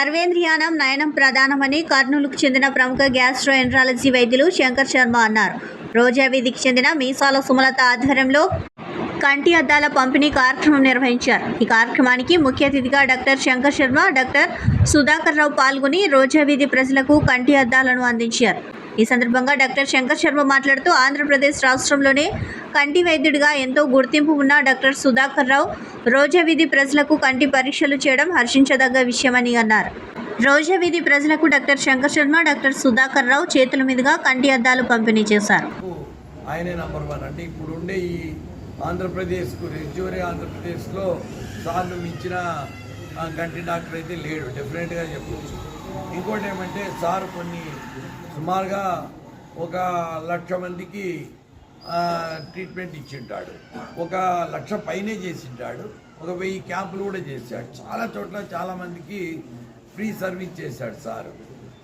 సర్వేంద్రియానం నయనం ప్రధానమని కర్నూలుకు చెందిన ప్రముఖ గ్యాస్ట్రోఎంట్రాలజీ వైద్యులు శంకర్ శర్మ అన్నారు. రోజా వీధికి చెందిన మీసాల సుమలత ఆధ్వర్యంలో కంటి అద్దాల పంపిణీ కార్యక్రమం నిర్వహించారు. ఈ కార్యక్రమానికి ముఖ్య అతిథిగా డాక్టర్ శంకర్ శర్మ, డాక్టర్ సుధాకర్ రావు పాల్గొని రోజా వీధి ప్రజలకు కంటి అద్దాలను అందించారు. ఈ సందర్భంగా డాక్టర్ శంకర్ శర్మ మాట్లాడుతూ ఆంధ్రప్రదేశ్ రాష్ట్రంలోనే కంటి వైద్యుడిగా ఎంతో గుర్తింపు ఉన్న డాక్టర్ సుధాకర్ రావు రోజా వీధి ప్రజలకు కంటి పరీక్షలు చేయడం హర్షించదగ్గ విషయమని అన్నారు. రోజా వీధి ప్రజలకు డాక్టర్ శంకర్ శర్మ, డాక్టర్ సుధాకర్ రావు చేతుల మీదుగా కంటి అద్దాలు పంపిణీ చేశారు. ఆయనే నంబర్ 1 అంటే ఇప్పుడు ఉండే ఈ ఆంధ్రప్రదేశ్కు రెజ్యూరీ ఆంధ్రప్రదేశ్లో సార్లు మించిన కంటి డాక్టర్ అయితే లేడు, డెఫినెట్గా చెప్పవచ్చు. ఇంకోటి ఏమంటే సార్ కొన్ని సుమారుగా 1,00,000 మందికి ట్రీట్మెంట్ ఇచ్చింటాడు, 1,00,000 పైనే చేసింటాడు, 1,000 క్యాంపులు కూడా చేశాడు. చాలా చోట్ల చాలామందికి ఫ్రీ సర్వీస్ చేశాడు సారు.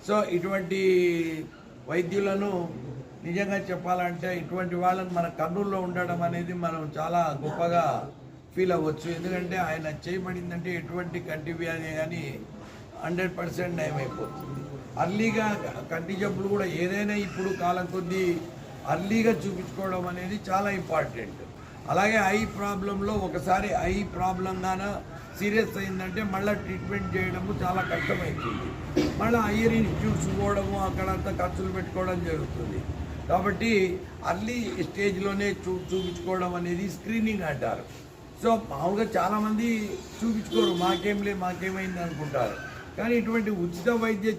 సో ఇటువంటి వైద్యులను నిజంగా చెప్పాలంటే ఇటువంటి వాళ్ళని మన కర్నూలులో ఉండడం అనేది మనం చాలా గొప్పగా ఫీల్ అవ్వచ్చు. ఎందుకంటే ఆయన చేయబడిందంటే ఎటువంటి కంటి వ్యాధి కానీ 100% నయమైపోతుంది. అర్లీగా కంటి జబ్బులు కూడా ఏదైనా ఇప్పుడు కాలం కొద్దీ అర్లీగా చూపించుకోవడం అనేది చాలా ఇంపార్టెంట్. అలాగే ఐ ప్రాబ్లంలో ఒకసారి ఐ ప్రాబ్లం గాన సీరియస్ అయిందంటే మళ్ళీ ట్రీట్మెంట్ చేయడము చాలా కష్టమవుతుంది. మళ్ళీ ఐయర్ ఇన్స్టిట్యూట్స్ పోవడము అక్కడంతా ఖర్చులు పెట్టుకోవడం జరుగుతుంది. కాబట్టి అర్లీ స్టేజ్లోనే చూపించుకోవడం అనేది స్క్రీనింగ్ అంటారు. సో మామూలుగా చాలామంది చూపించుకోరు, మాకేమైంది అనుకుంటారు. కానీ ఇటువంటి ఉచిత వైద్య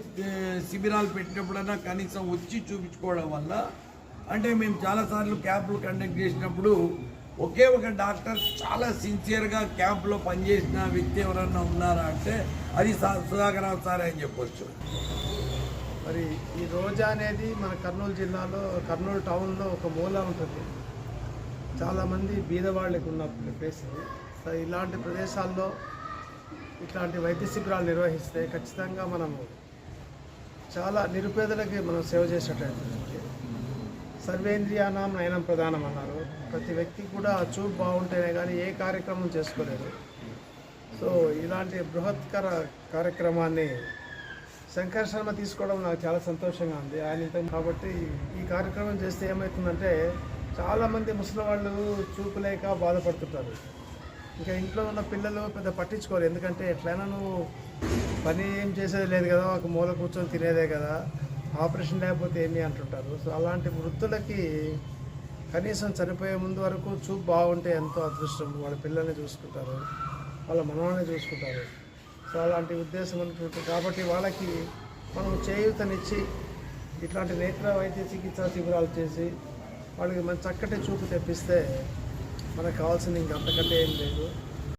శిబిరాలు పెట్టినప్పుడన్నా కనీసం వచ్చి చూపించుకోవడం వల్ల, అంటే మేము చాలాసార్లు క్యాంపులు కండక్ట్ చేసినప్పుడు ఒకే ఒక డాక్టర్ చాలా సిన్సియర్గా క్యాంపులో పనిచేసిన వ్యక్తి ఎవరన్నా ఉన్నారా అంటే అది సుధాకర్ రావు సార్ అని చెప్పొచ్చు. మరి ఈ రోజా అనేది మన కర్నూలు జిల్లాలో, కర్నూలు టౌన్లో ఒక మూల ఉంటుంది. చాలామంది బీదవాళ్ళకి ఉన్న ప్లేస్ ఇది. సో ఇలాంటి ప్రదేశాల్లో ఇట్లాంటి వైద్య శిబిరాలు నిర్వహిస్తే ఖచ్చితంగా మనము చాలా నిరుపేదలకి మనం సేవ చేసేటట్టు. సర్వేంద్రియానం నయనం ప్రధానం అన్నారు. ప్రతి వ్యక్తి కూడా చూపు బాగుంటేనే కానీ ఏ కార్యక్రమం చేసుకోలేదు. సో ఇలాంటి బృహత్కర కార్యక్రమాన్ని శంకర్ శర్మ తీసుకోవడం నాకు చాలా సంతోషంగా ఉంది. ఆయన కాబట్టి ఈ కార్యక్రమం చేస్తే ఏమవుతుందంటే చాలామంది ముసలి వాళ్ళు చూపు లేక బాధపడుతుంటారు. ఇంకా ఇంట్లో ఉన్న పిల్లలు పెద్ద పట్టించుకోరు. ఎందుకంటే ఎట్లయినా నువ్వు పని ఏం చేసేది లేదు కదా, ఒక మూల కూర్చొని తినేదే కదా, ఆపరేషన్ లేకపోతే ఏమి అంటుంటారు. సో అలాంటి వృద్ధులకి కనీసం చనిపోయే ముందు వరకు చూపు బాగుంటే ఎంతో అదృష్టం. వాళ్ళ పిల్లల్ని చూసుకుంటారు, వాళ్ళ మనవాళ్ళని చూసుకుంటారు. సో అలాంటి ఉద్దేశం ఉంటుంది. కాబట్టి వాళ్ళకి మనం చేయూతనిచ్చి ఇట్లాంటి నేత్ర వైద్య చికిత్సా శిబిరాలు చేసి వాళ్ళకి మంచి చక్కటి చూపు తెప్పిస్తే మనకు కావాల్సింది ఇంకంతకంటే ఏం లేదు.